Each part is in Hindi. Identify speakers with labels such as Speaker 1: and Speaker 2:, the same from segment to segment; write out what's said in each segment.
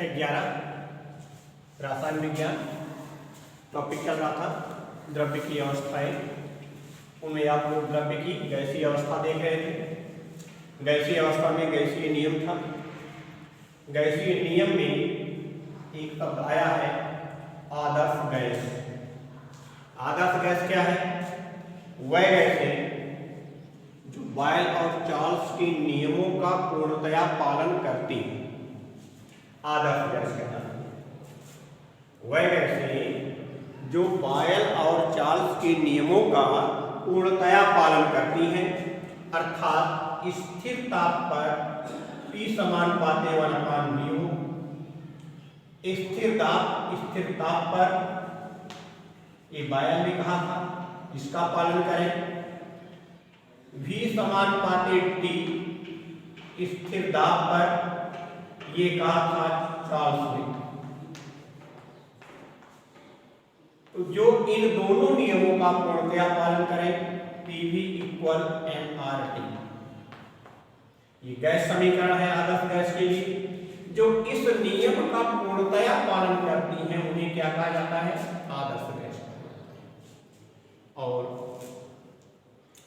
Speaker 1: कक्षा 11 रसायन विज्ञान टॉपिक चल रहा था द्रव्य की अवस्थाएं। उनमें आप लोग द्रव्य की गैसीय अवस्था देख रहे थे। गैसीय अवस्था में गैसीय नियम था। गैसीय नियम में एक शब्द आया है आदर्श गैस। आदर्श गैस क्या है? वह गैस है जो बॉयल और चार्ल्स के नियमों का पूर्णतया पालन करती है। आदर्श गैस कहना वह गैस है जो बॉयल और चार्ल्स के नियमों का पूर्णतया पालन करती है, अर्थात स्थिर ताप पर P समानुपाती 1/μ। स्थिर ताप पर ये बॉयल ने कहा था इसका पालन करें। V समानुपाती T स्थिर दाब पर ये कहा था चार्ल्स ने। तो जो इन दोनों नियमों का पूर्णतया पालन करें PV = nRT। ये गैस समीकरण है आदर्श गैस के लिए। जो इस नियम का पूर्णतया पालन करती हैं उन्हें क्या कहा जाता है? आदर्श गैस। और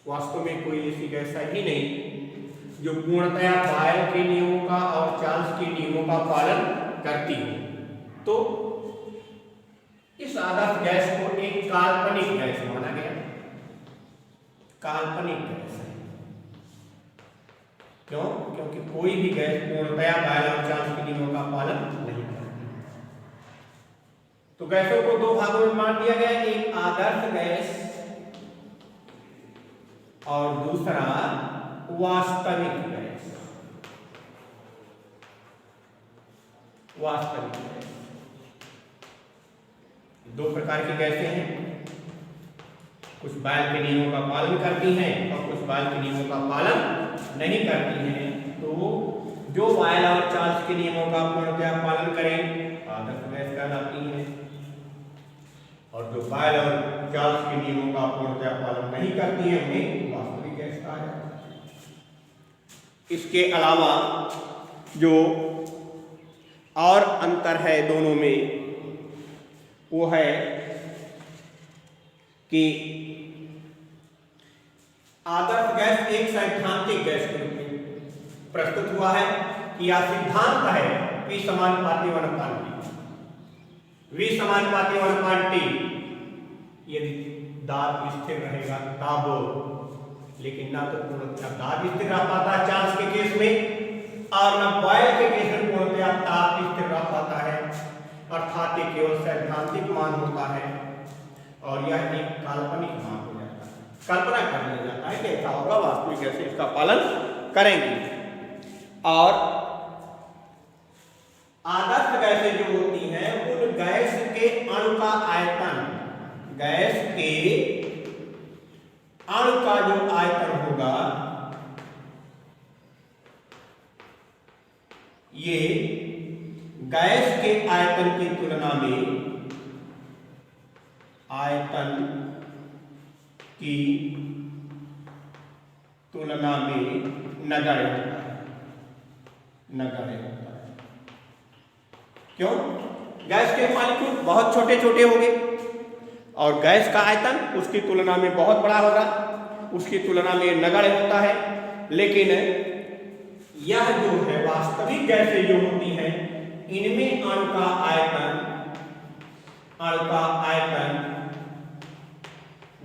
Speaker 1: वास्तव में कोई ऐसी गैस है ही नहीं जो पूर्णतया बॉयल के नियमों का और चार्ल्स के नियमों का पालन करती हो। तो इस आदर्श गैस को एक काल्पनिक गैस माना गया। काल्पनिक गैस है। क्यों? क्योंकि कोई भी गैस पूर्णतया बॉयल और चार्ल्स के नियमों का पालन नहीं करती। तो गैसों को दो भागों में बांट दिया गया, एक आदर्श गैस और दूसरा वास्तविक गैस। वास्तविक गैस दो प्रकार की गैसें हैं। कुछ बॉयल के नियमों का पालन करती हैं और कुछ बॉयल के नियमों का पालन नहीं करती हैं। तो जो बॉयल और चार्ल्स के नियमों का पूर्णतया पालन करें आदर्श गैस कहलाती है, और जो बॉयल और चार्ल्स के नियमों का पूर्णतया पालन नहीं करती है उन्हें वास्तविक गैस कहा जाता है। इसके अलावा जो और अंतर है दोनों में वो है कि आदर्श गैस एक सैद्धांतिक गैस के रूप में प्रस्तुत हुआ है कि यह सिद्धांत है P समानुपाती 1/T। V समानुपाती 1/T यदि दाब स्थिर रहेगा तब, लेकिन ना तो पूर्णतया दाब स्थिर रह पाता है चार्ल्स के केस में, और न बॉयल के केस में पूर्णतया ताप स्थिर रह पाता है, अर्थात ये केवल सैद्धांतिक मान होता है और यह एक काल्पनिक मान हो जाता है। कल्पना कर लिया जाता है कि ऐसा होगा, वास्तविक कैसे इसका पालन करेंगे। और आदर्श गैसें जो होती हैं उन गैस के अणु का आयतन, गैस के अणु का जो आयतन होगा ये गैस के आयतन की तुलना में नगण्य होता है। नगण्य होता है। क्यों? गैस के मॉलिक्यूल बहुत छोटे छोटे होंगे और गैस का आयतन उसकी तुलना में बहुत बड़ा होगा, उसकी तुलना में नगण्य होता है। लेकिन यह जो है वास्तविक गैसें जो होती हैं इनमें अणु का आयतन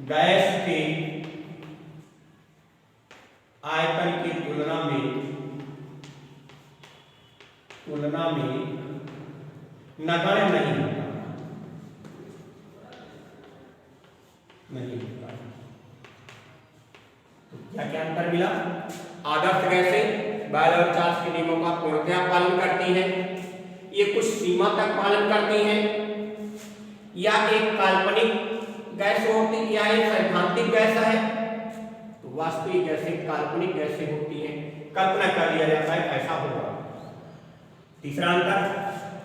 Speaker 1: गैस के आयतन की तुलना में नगण्य नहीं होता। तो क्या अंतर मिला? आदर्श गैसें बॉयल और चार्ल्स के नियमों का पूर्णतया पालन करती हैं, ये कुछ सीमा तक पालन करती हैं, या एक काल्पनिक गैस होती या एक सैद्धांतिक गैस है। तो वास्तविक गैसें काल्पनिक गैसें होती हैं, कल्पना कर लिया जाता है ऐसा होगा। तीसरा अंतर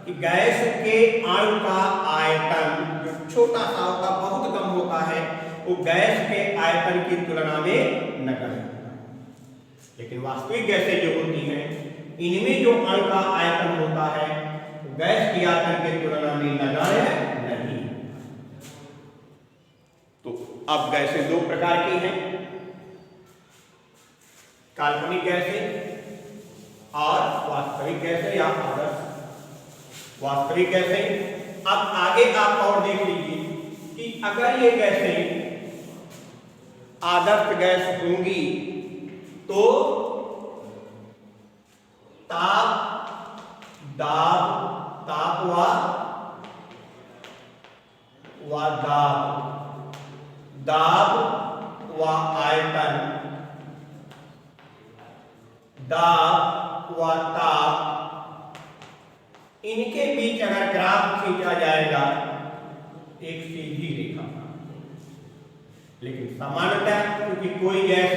Speaker 1: कि गैस के अणु का आयतन जो छोटा सा होता बहुत कम होता है वो गैस के आयतन की तुलना में नगण्य होता है। लेकिन वास्तविक गैसें जो होती हैं इनमें जो अणु का आयतन होता है काल्पनिक गैसें और वास्तविक गैसें या आदर्श वास्तविक गैसें। अब आगे आप और देख लीजिए कि अगर ये गैसें आदर्श गैस होंगी तो ताप, दाब, ताप व दाब, दाब व आयतन, दाब व ताप, इनके बीच अगर ग्राफ खींचा जाएगा एक सीधी रेखा। लेकिन सामान्यतः क्योंकि कोई गैस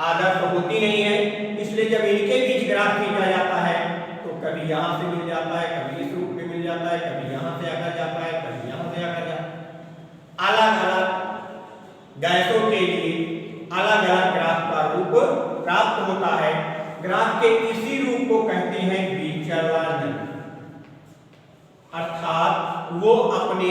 Speaker 1: आदर्श होती नहीं है, इसलिए जब इनके बीच ग्राफ खींचा जाता है तो कभी यहां से मिल जाता है, कभी इस रूप में मिल जाता है, कभी यहां से आकर जाता है, कभी यहां से आकर जाता है। अलग अलग गैसों के लिए अलग अलग ग्राफ का रूप प्राप्त होता है। ग्राफ के इसी रूप को कहते हैं विचलन, अर्थात वो अपने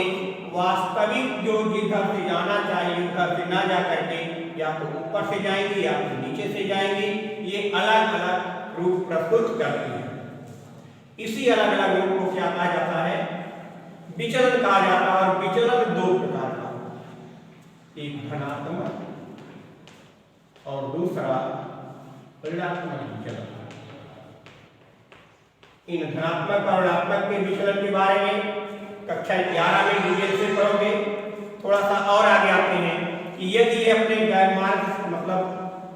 Speaker 1: वास्तविक जो जिधर से जाना चाहिए उधर से ना जा करके या तो ऊपर से जाएंगी या तो नीचे से जाएंगी, ये अलग अलग रूप प्रस्तुत करती है। इसी अलग अलग रूप को क्या कहा जाता है? विचलन कहा जाता है। और विचलन दो प्रकार का, एक धनात्मक और दूसरा ऋणात्मक विचलन। इन धनात्मक और ऋणात्मक के विचलन के बारे में कक्षा 11 में डिटेल से पढ़ोगे। थोड़ा सा और आगे आते हैं कि यदि ये अपने मार्ग मतलब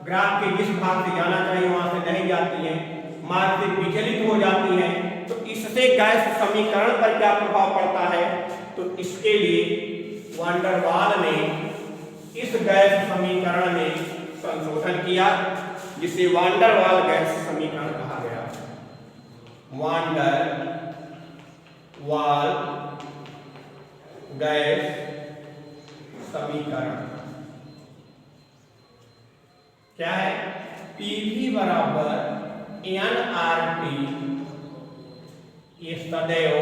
Speaker 1: ग्राफ के जिस भाग से जाना चाहिए वहां से नहीं जाती है, मार्ग से विचलित हो जाती है, तो इससे गैस समीकरण पर क्या प्रभाव पड़ता है? तो इसके लिए वान डर वाल ने इस गैस समीकरण में संशोधन किया, जिसे वान डर वाल गैस समीकरण कहा गया। वान डर वाल गैस समीकरण क्या है? पीवी बराबर NRT, ये सदैव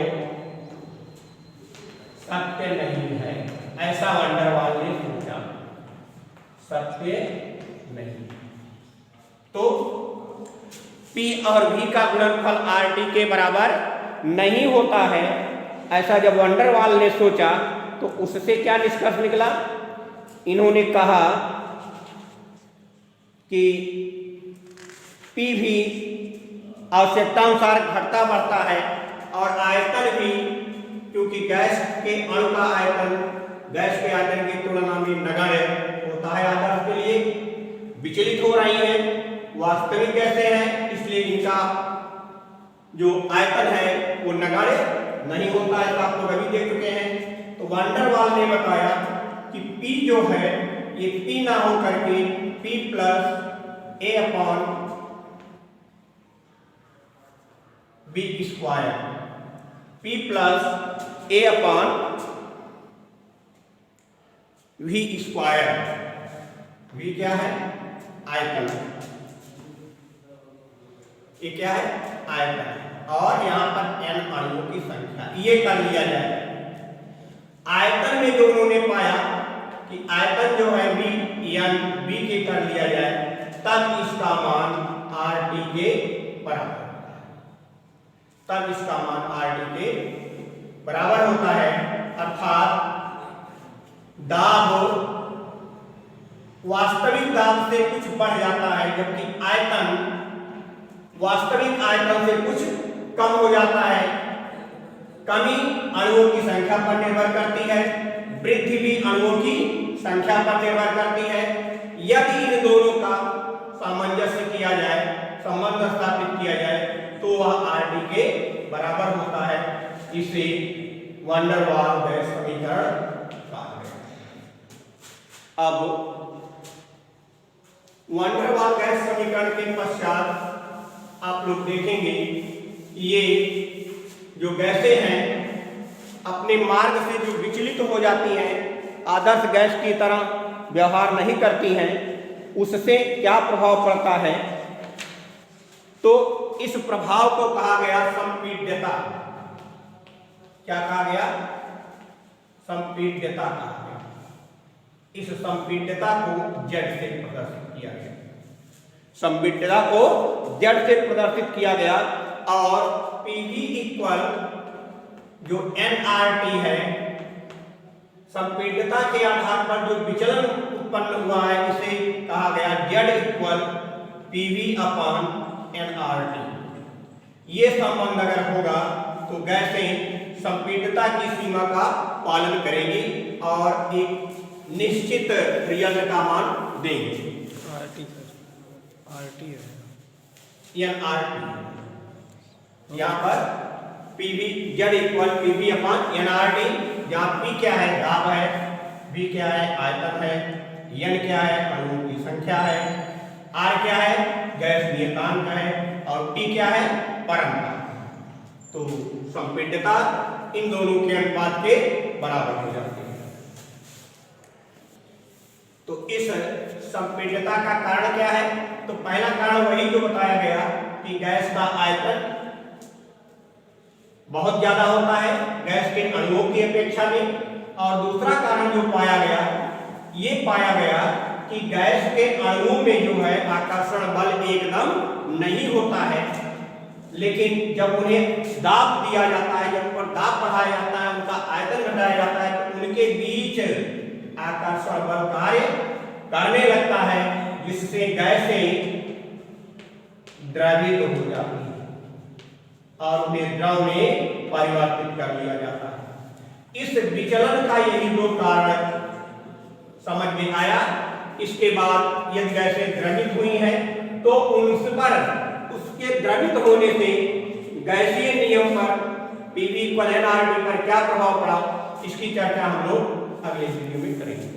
Speaker 1: सत्य नहीं है, ऐसा वान डर वाल ने सोचा। सत्य नहीं। तो P और V का गुणनफल RT के बराबर नहीं होता है, ऐसा जब वान डर वाल ने सोचा तो उससे क्या निष्कर्ष निकला? इन्होंने कहा कि P भी आवश्यकतानुसार घटता बढ़ता है और आयतन भी, क्योंकि गैस के अणु का आयतन गैस के आयतन की तुलना में नगण्य होता है, आदर्श के लिए विचलित हो रही है। वास्तविक गैसें हैं, इसलिए इनका जो आयतन है वो नगण्य नहीं होता है, आप लोग अभी देख चुके हैं। तो वान डर वाल ने बताया कि P जो है ये P ना हो करके P plus A upon B square, P plus A upon V square. V क्या है? आयतन। ये क्या है? आयतन। और यहां पर n अणुओं की संख्या, ये कर लिया जाए। आयतन में जो उन्होंने पाया कि आयतन जो है V के कर लिया जाए, तब इसका मान RT के बराबर होता है। तब इसका मान RT के बराबर होता है। अर्थात दाब वास्तविक दाब से कुछ बढ़ जाता है, जबकि आयतन वास्तविक आयतन से कुछ कम हो जाता है। कमी अणुओं की संख्या पर निर्भर करती है, वृद्धि भी अणुओं की संख्या पर निर्भर करती है। यदि इन दोनों का सामंजस्य किया जाए, संबंध स्थापित किया जाए, तो वह RT के बराबर होता है। इसे वान डर वाल गैस समीकरण कहा गया। अब वान डर वाल गैस समीकरण के पश्चात आप लोग देखेंगे ये जो गैसें हैं अपने मार्ग से जो विचलित हो जाती हैं, आदर्श गैस की तरह व्यवहार नहीं करती हैं, उससे क्या प्रभाव पड़ता है? तो इस प्रभाव को कहा गया संपीड्यता। क्या कहा गया? संपीड्यता कहा गया। इस संपीड्यता को Z से प्रदर्शित किया गया। संपीड्यता को Z से प्रदर्शित किया गया और PV इक्वल जो nRT है, संपीड्यता के आधार पर जो विचलन उत्पन्न हुआ है इसे कहा गया Z इक्वल PV अपान nRT। ये संबंध अगर होगा तो गैसें संपीड्यता की सीमा का पालन करेंगी और एक निश्चित रिजल्ट का मान देंगे।
Speaker 2: RT है
Speaker 1: nRT यहाँ पर PV Z इक्वल PV अपान nRT, जहाँ P क्या है, दाब है, V क्या है, आयतन है, N क्या है, अणुओं की संख्या है, R क्या है, गैस नियतांक है और T क्या है, परंपरा। तो संपीड्यता इन दोनों के अनुपात के बराबर हो जाती है। तो इस संपीड्यता का कारण क्या है? तो पहला कारण वही जो बताया गया कि गैस का आयतन बहुत ज्यादा होता है गैस के अणुओं की अपेक्षा में, और दूसरा कारण जो पाया गया, ये पाया गया कि गैस के अणुओं में जो है आकर्षण बल एकदम नहीं होता है, लेकिन जब उन्हें दाब दिया जाता है, जब उन पर दाब बढ़ाया जाता है, उनका आयतन घटाया जाता है, तो उनके बीच आकर्षण बल कार्य करने लगता है, जिससे गैसें द्रवित हो जाती है और उन्हें द्रव में परिवर्तित कर लिया जाता है। इस विचलन का यही दो कारण समझ में आया। इसके बाद यदि गैसें द्रवित हुई हैं तो उस पर उसके द्रवित होने से गैसीय नियम पर PV इक्वल nRT पर क्या प्रभाव पड़ा, इसकी चर्चा हम लोग अगले वीडियो में करेंगे।